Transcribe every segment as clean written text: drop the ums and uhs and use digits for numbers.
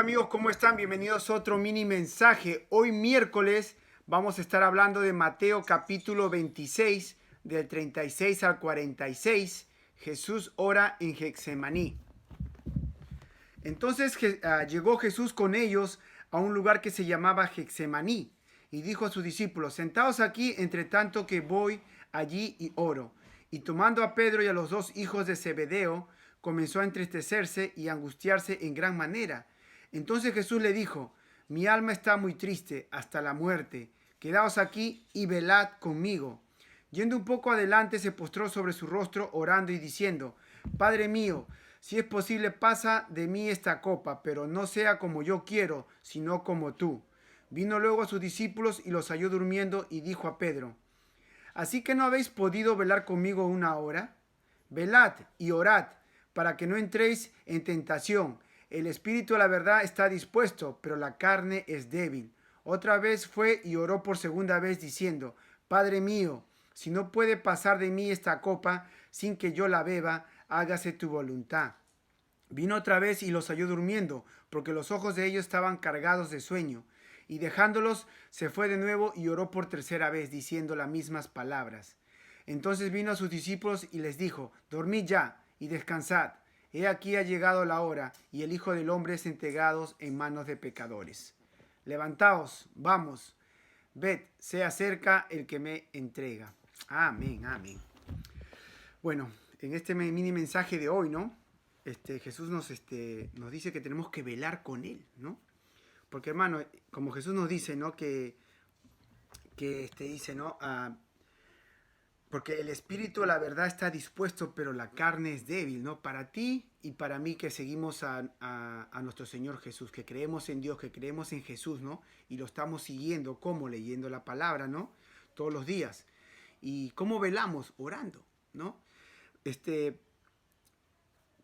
amigos, ¿cómo están? Bienvenidos a otro mini mensaje. Hoy miércoles vamos a estar hablando de Mateo capítulo 26, del 36 al 46. Jesús ora en Getsemaní. Entonces llegó Jesús con ellos a un lugar que se llamaba Getsemaní y dijo a sus discípulos: sentaos aquí entre tanto que voy allí y oro. Y tomando a Pedro y a los dos hijos de Zebedeo, comenzó a entristecerse y a angustiarse en gran manera. Entonces Jesús le dijo: mi alma está muy triste hasta la muerte. Quedaos aquí y velad conmigo. Yendo un poco adelante, se postró sobre su rostro, orando y diciendo: Padre mío, si es posible, pasa de mí esta copa, pero no sea como yo quiero, sino como tú. Vino luego a sus discípulos y los halló durmiendo y dijo a Pedro: ¿así que no habéis podido velar conmigo una hora? Velad y orad, para que no entréis en tentación. El espíritu, la verdad, está dispuesto, pero la carne es débil. Otra vez fue y oró por segunda vez, diciendo: Padre mío, si no puede pasar de mí esta copa sin que yo la beba, hágase tu voluntad. Vino otra vez y los halló durmiendo, porque los ojos de ellos estaban cargados de sueño. Y dejándolos, se fue de nuevo y oró por tercera vez, diciendo las mismas palabras. Entonces vino a sus discípulos y les dijo: dormid ya y descansad. He aquí ha llegado la hora, y el Hijo del Hombre es entregado en manos de pecadores. Levantaos, vamos, ved, se acerca el que me entrega. Amén, amén. Bueno, en este mini mensaje de hoy, ¿no? Jesús nos dice que tenemos que velar con Él, ¿no? Porque, hermano, como Jesús nos dice, ¿no? Que dice, ¿no? Porque el espíritu, la verdad, está dispuesto, pero la carne es débil, ¿no? Para ti y para mí que seguimos a nuestro Señor Jesús, que creemos en Dios, que creemos en Jesús, ¿no? Y lo estamos siguiendo, ¿cómo? Leyendo la palabra, ¿no? Todos los días. ¿Y cómo velamos? Orando, ¿no?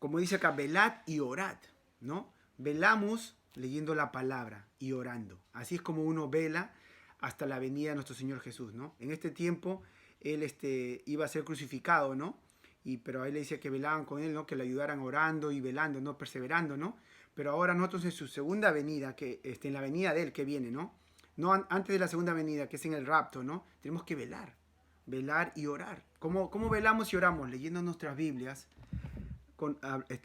Como dice acá, velad y orad, ¿no? Velamos leyendo la palabra y orando. Así es como uno vela hasta la venida de nuestro Señor Jesús, ¿no? En este tiempo, Él iba a ser crucificado, ¿no? Pero a Él le decía que velaban con Él, ¿no? Que le ayudaran orando y velando, ¿no? Perseverando, ¿no? Pero ahora nosotros en su segunda venida, que en la venida de Él que viene, ¿no? No antes de la segunda venida, que es en el rapto, ¿no? Tenemos que velar y orar. ¿Cómo velamos y oramos? Leyendo nuestras Biblias,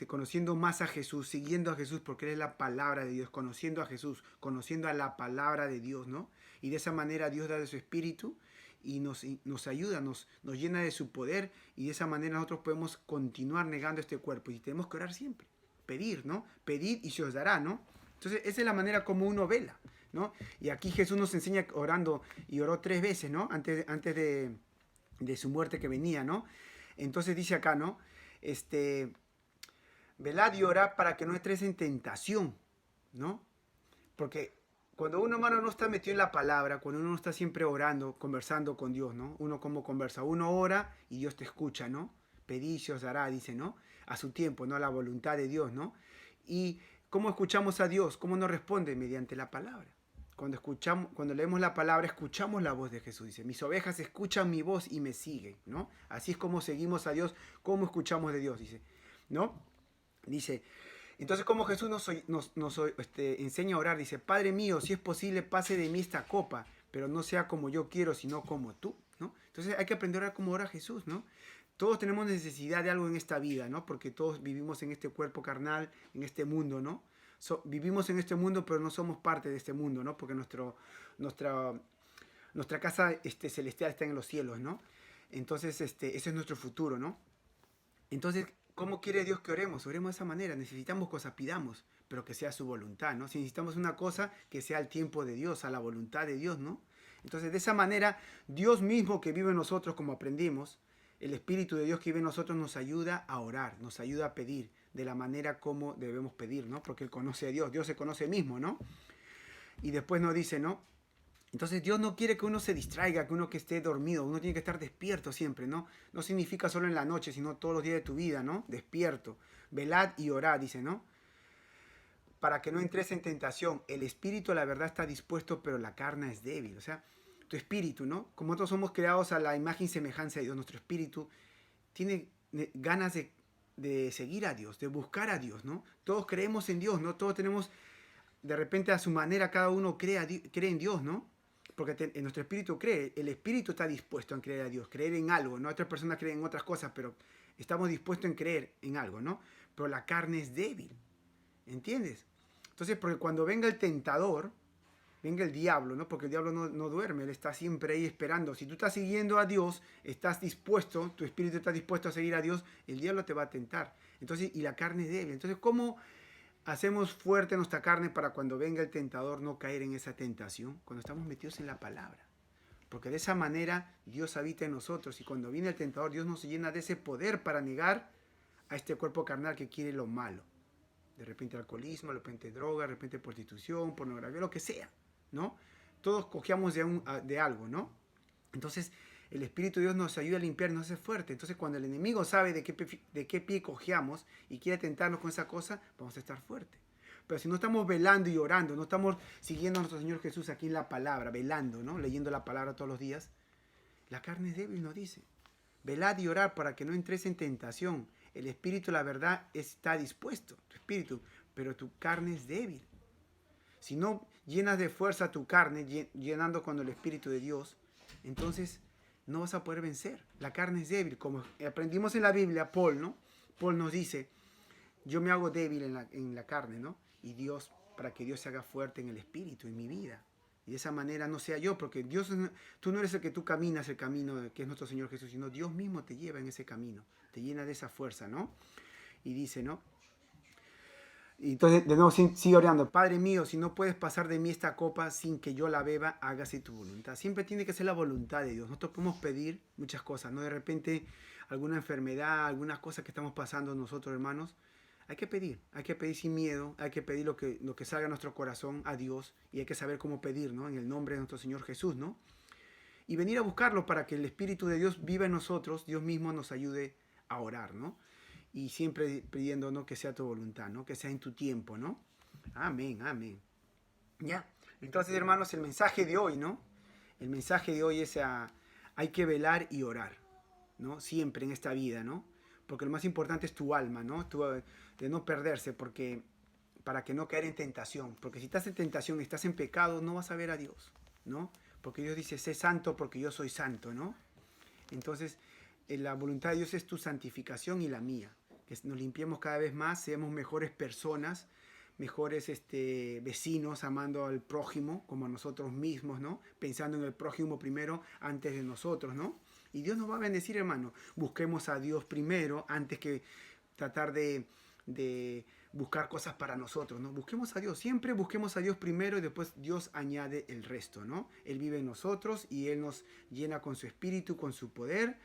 conociendo más a Jesús, siguiendo a Jesús, porque Él es la palabra de Dios, conociendo a Jesús, conociendo a la palabra de Dios, ¿no? Y de esa manera Dios da de su espíritu y nos ayuda, nos llena de su poder, y de esa manera nosotros podemos continuar negando este cuerpo. Y tenemos que orar siempre, pedir, ¿no? Pedid y se os dará, ¿no? Entonces esa es la manera como uno vela, ¿no? Y aquí Jesús nos enseña orando, y oró 3 veces, ¿no? Antes de su muerte que venía, ¿no? Entonces dice acá, ¿no? Velad y orad para que no entres en tentación, ¿no? Porque cuando uno, hermano, no está metido en la palabra, cuando uno no está siempre orando, conversando con Dios, ¿no? Uno como conversa, uno ora y Dios te escucha, ¿no? Pedid y se os dará, dice, ¿no? A su tiempo, ¿no? A la voluntad de Dios, ¿no? Y ¿cómo escuchamos a Dios? ¿Cómo nos responde? Mediante la palabra. Cuando leemos la palabra, escuchamos la voz de Jesús. Dice: mis ovejas escuchan mi voz y me siguen, ¿no? Así es como seguimos a Dios, cómo escuchamos de Dios, dice, ¿no? Dice, entonces como Jesús nos enseña a orar, dice: Padre mío, si es posible, pase de mí esta copa, pero no sea como yo quiero, sino como tú, ¿no? Entonces hay que aprender a orar como ora Jesús, ¿no? Todos tenemos necesidad de algo en esta vida, ¿no? Porque todos vivimos en este cuerpo carnal, en este mundo, ¿no? Vivimos en este mundo, pero no somos parte de este mundo, ¿no? Porque nuestra casa celestial está en los cielos, ¿no? Entonces, ese es nuestro futuro, ¿no? Entonces, ¿cómo quiere Dios que oremos? Oremos de esa manera. Necesitamos cosas, pidamos, pero que sea su voluntad, ¿no? Si necesitamos una cosa, que sea al tiempo de Dios, a la voluntad de Dios, ¿no? Entonces, de esa manera, Dios mismo que vive en nosotros, como aprendimos, el Espíritu de Dios que vive en nosotros nos ayuda a orar, nos ayuda a pedir de la manera como debemos pedir, ¿no? Porque Él conoce a Dios, Dios se conoce mismo, ¿no? Y después nos dice, ¿no? Entonces Dios no quiere que uno se distraiga, que uno que esté dormido, uno tiene que estar despierto siempre, ¿no? No significa solo en la noche, sino todos los días de tu vida, ¿no? Despierto. Velad y orad, dice, ¿no? Para que no entres en tentación. El espíritu, la verdad, está dispuesto, pero la carne es débil. O sea, tu espíritu, ¿no? Como nosotros somos creados a la imagen y semejanza de Dios, nuestro espíritu tiene ganas de seguir a Dios, de buscar a Dios, ¿no? Todos creemos en Dios, ¿no? Todos tenemos de repente a su manera cada uno cree en Dios, ¿no? Porque en nuestro espíritu cree, el espíritu está dispuesto a creer a Dios, creer en algo, ¿no? Otras personas creen en otras cosas, pero estamos dispuestos en creer en algo, ¿no? Pero la carne es débil, ¿entiendes? Entonces, porque cuando venga el tentador, venga el diablo, ¿no? Porque el diablo no duerme, él está siempre ahí esperando. Si tú estás siguiendo a Dios, estás dispuesto, tu espíritu está dispuesto a seguir a Dios, el diablo te va a tentar. Entonces, y la carne es débil. Entonces, ¿cómo hacemos fuerte nuestra carne para cuando venga el tentador no caer en esa tentación? Cuando estamos metidos en la palabra. Porque de esa manera Dios habita en nosotros y cuando viene el tentador Dios nos llena de ese poder para negar a este cuerpo carnal que quiere lo malo. De repente alcoholismo, de repente droga, de repente prostitución, pornografía, lo que sea, ¿no? Todos cojeamos de algo, ¿no? Entonces el Espíritu de Dios nos ayuda a limpiar, nos hace fuerte. Entonces cuando el enemigo sabe de qué pie cojeamos y quiere tentarnos con esa cosa, vamos a estar fuertes. Pero si no estamos velando y orando, no estamos siguiendo a nuestro Señor Jesús aquí en la palabra, velando, ¿no? Leyendo la palabra todos los días, la carne es débil, nos dice. Velad y orad para que no entres en tentación. El espíritu, la verdad, está dispuesto, tu espíritu, pero tu carne es débil. Si no llenas de fuerza tu carne, llenando con el espíritu de Dios, entonces no vas a poder vencer. La carne es débil, como aprendimos en la Biblia, Paul, ¿no? Paul nos dice, yo me hago débil en la carne, ¿no? Y Dios, para que Dios se haga fuerte en el espíritu, en mi vida. Y de esa manera no sea yo, porque Dios, tú no eres el que tú caminas el camino que es nuestro Señor Jesús, sino Dios mismo te lleva en ese camino, te llena de esa fuerza, ¿no? Y dice, ¿no? Y entonces, de nuevo, sigue orando. Padre mío, si no puedes pasar de mí esta copa sin que yo la beba, hágase tu voluntad. Siempre tiene que ser la voluntad de Dios. Nosotros podemos pedir muchas cosas, ¿no? De repente, alguna enfermedad, algunas cosas que estamos pasando nosotros, hermanos. Hay que pedir sin miedo, hay que pedir lo que salga a nuestro corazón a Dios y hay que saber cómo pedir, ¿no? En el nombre de nuestro Señor Jesús, ¿no? Y venir a buscarlo para que el Espíritu de Dios viva en nosotros, Dios mismo nos ayude a orar, ¿no? Y siempre pidiendo, ¿no? Que sea tu voluntad, ¿no? Que sea en tu tiempo, ¿no? Amén, amén. Ya. Entonces, hermanos, el mensaje de hoy, ¿no? El mensaje de hoy es hay que velar y orar, ¿no? Siempre en esta vida, ¿no? Porque lo más importante es tu alma, ¿no? De no perderse, porque para que no caer en tentación. Porque si estás en tentación, estás en pecado, no vas a ver a Dios, ¿no? Porque Dios dice, sé santo porque yo soy santo, ¿no? Entonces, la voluntad de Dios es tu santificación y la mía. Que nos limpiemos cada vez más, seamos mejores personas, mejores vecinos, amando al prójimo como a nosotros mismos, ¿no? Pensando en el prójimo primero antes de nosotros, ¿no? Y Dios nos va a bendecir, hermano. Busquemos a Dios primero antes que tratar de buscar cosas para nosotros, ¿no? Busquemos a Dios, siempre busquemos a Dios primero y después Dios añade el resto, ¿no? Él vive en nosotros y Él nos llena con su espíritu, con su poder,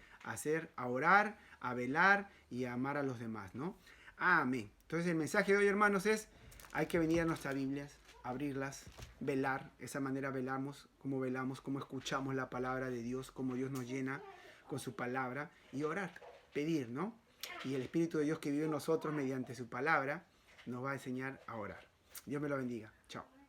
a orar, a velar y a amar a los demás, ¿no? Amén. Entonces el mensaje de hoy, hermanos, es hay que venir a nuestras Biblias, abrirlas, velar, de esa manera velamos, cómo escuchamos la palabra de Dios, cómo Dios nos llena con su palabra y orar, pedir, ¿no? Y el Espíritu de Dios que vive en nosotros mediante su palabra nos va a enseñar a orar. Dios me lo bendiga. Chao.